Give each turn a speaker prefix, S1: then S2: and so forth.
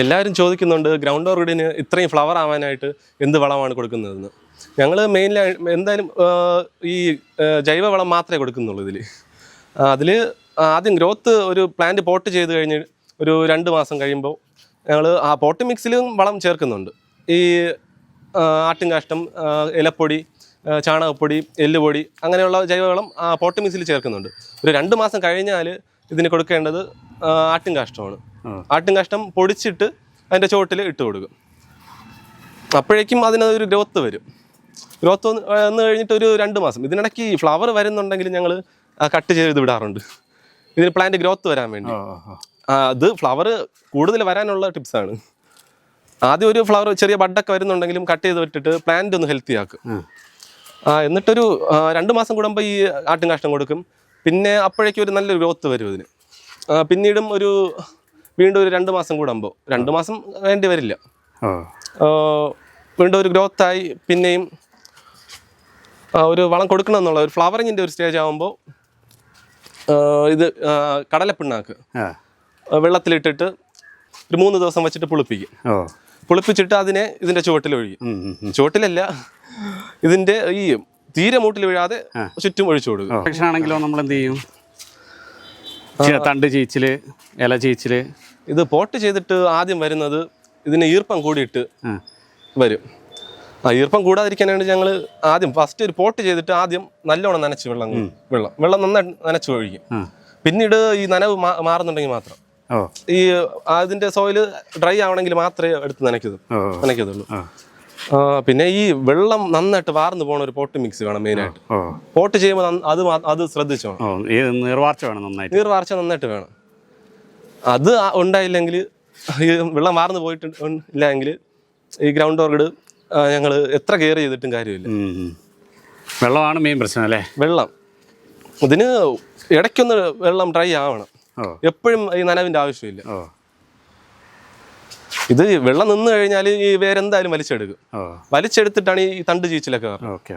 S1: എല്ലാവരും ചോദിക്കുന്നുണ്ട് ഗ്രൗണ്ട് ഓർക്കിഡിന് ഇത്രയും ഫ്ലവർ ആവാനായിട്ട് എന്ത് വളമാണ് കൊടുക്കുന്നതെന്ന്. ഞങ്ങൾ മെയിൻലി എന്തായാലും ഈ ജൈവവളം മാത്രമേ കൊടുക്കുന്നുള്ളൂ ഇതിൽ. അതിൽ ആദ്യം ഗ്രോത്ത് ഒരു പ്ലാന്റ് പോട്ട് ചെയ്ത് കഴിഞ്ഞ് ഒരു 2 മാസം കഴിയുമ്പോൾ ഞങ്ങൾ ആ പോട്ട് മിക്സിലും വളം ചേർക്കുന്നുണ്ട്. ഈ ആട്ടിൻകാഷ്ടം, ഇലപ്പൊടി, ചാണകപ്പൊടി, എല്ലുപൊടി അങ്ങനെയുള്ള ജൈവവളം പോട്ട് മിക്സിൽ ചേർക്കുന്നുണ്ട്. ഒരു 2 മാസം കഴിഞ്ഞാൽ ഇതിന് കൊടുക്കേണ്ടത് ആട്ടിൻകാഷ്ടമാണ്. ആട്ടിൻകാഷ്ടം പൊടിച്ചിട്ട് അതിൻ്റെ ചുവട്ടിൽ ഇട്ട് കൊടുക്കും. അപ്പോഴേക്കും അതിനൊരു ഗ്രോത്ത് വരും. ഗ്രോത്ത് വന്ന് കഴിഞ്ഞിട്ട് ഒരു 2 മാസം ഇതിനിടയ്ക്ക് ഫ്ലവർ വരുന്നുണ്ടെങ്കിൽ ഞങ്ങൾ കട്ട് ചെയ്ത് വിടാറുണ്ട്, ഇതിന് പ്ലാന്റ് ഗ്രോത്ത് വരാൻ വേണ്ടി. അത് ഫ്ലവർ കൂടുതൽ വരാനുള്ള ടിപ്സാണ്. ആദ്യം ഒരു ഫ്ലവർ ചെറിയ ബഡൊക്കെ വരുന്നുണ്ടെങ്കിലും കട്ട് ചെയ്ത് വിട്ടിട്ട് പ്ലാന്റ് ഒന്ന് ഹെൽത്തി ആക്കും. എന്നിട്ടൊരു 2 മാസം കൂടുമ്പോൾ ഈ ആട്ടിൻകാഷ്ടം കൊടുക്കും. പിന്നെ അപ്പോഴേക്കും ഒരു നല്ലൊരു ഗ്രോത്ത് വരും ഇതിന്. പിന്നീടും വീണ്ടും ഒരു 2 മാസം കൂടുമ്പോൾ, 2 മാസം വേണ്ടി വരില്ല, വീണ്ടും ഒരു ഗ്രോത്തായി പിന്നെയും ഒരു വളം കൊടുക്കണം എന്നുള്ള ഒരു ഫ്ലവറിങ്ങിൻ്റെ ഒരു സ്റ്റേജ് ആകുമ്പോൾ ഇത് കടലപ്പിണ്ണാക്ക് വെള്ളത്തിലിട്ടിട്ട് ഒരു 3 ദിവസം വെച്ചിട്ട് പുളിപ്പിക്കും. പുളിപ്പിച്ചിട്ട് അതിനെ ഇതിൻ്റെ ചുവട്ടിൽ ഒഴിക്കും. ചുവട്ടിലല്ല, ഇതിൻ്റെ ഈ തീരെ മൂട്ടിൽ വീഴാതെ ചുറ്റും ഒഴിച്ചു കൊടുക്കും.
S2: ആണെങ്കിലോ നമ്മൾ എന്ത് ചെയ്യും? തണ്ട് ചീച്ചില്, ഇല ചീച്ചില്.
S1: ഇത് പോട്ട് ചെയ്തിട്ട് ആദ്യം വരുന്നത് ഇതിന് ഈർപ്പം കൂടിയിട്ട് വരും. ഈർപ്പം കൂടാതിരിക്കാനാണ് ഞങ്ങൾ ആദ്യം ഫസ്റ്റ് ഒരു പോട്ട് ചെയ്തിട്ട് ആദ്യം നല്ലോണം നനച്ച് വെള്ളം നന്നായി നനച്ച് ഒഴിക്കും. പിന്നീട് ഈ നനവ് മാറുന്നുണ്ടെങ്കിൽ മാത്രം, ഈ അതിൻ്റെ സോയിൽ ഡ്രൈ ആവണമെങ്കിൽ മാത്രമേ എടുത്ത് നനയ്ക്കത്തുള്ളൂ. പിന്നെ ഈ വെള്ളം നന്നായിട്ട് വാർന്നു പോണ ഒരു പോട്ട് മിക്സ് വേണം മെയിനായിട്ട്. പോട്ട് ചെയ്യുമ്പോൾ അത് ശ്രദ്ധിച്ചോ, നീർവാർച്ച നന്നായിട്ട് വേണം. അത് ഉണ്ടായില്ലെങ്കിൽ, ഈ വെള്ളം വാർന്നു പോയിട്ടില്ല എങ്കിൽ ഈ ഗ്രൗണ്ട് ഓർക്കിഡ് ഞങ്ങൾ എത്ര കെയർ ചെയ്തിട്ടും കാര്യമില്ല.
S2: വെള്ളമാണ് മെയിൻ പ്രശ്നം അല്ലേ?
S1: വെള്ളം ഇതിന് ഇടയ്ക്കൊന്ന് വെള്ളം ഡ്രൈ ആവണം. എപ്പോഴും ഈ നനവിൻ്റെ ആവശ്യമില്ല. ഇത് വെള്ളം നിന്ന് കഴിഞ്ഞാൽ ഈ വേരെന്തായാലും വലിച്ചെടുക്കും. വലിച്ചെടുത്തിട്ടാണ് ഈ തണ്ട് ചീച്ചിലൊക്കെ.
S2: ഓക്കെ.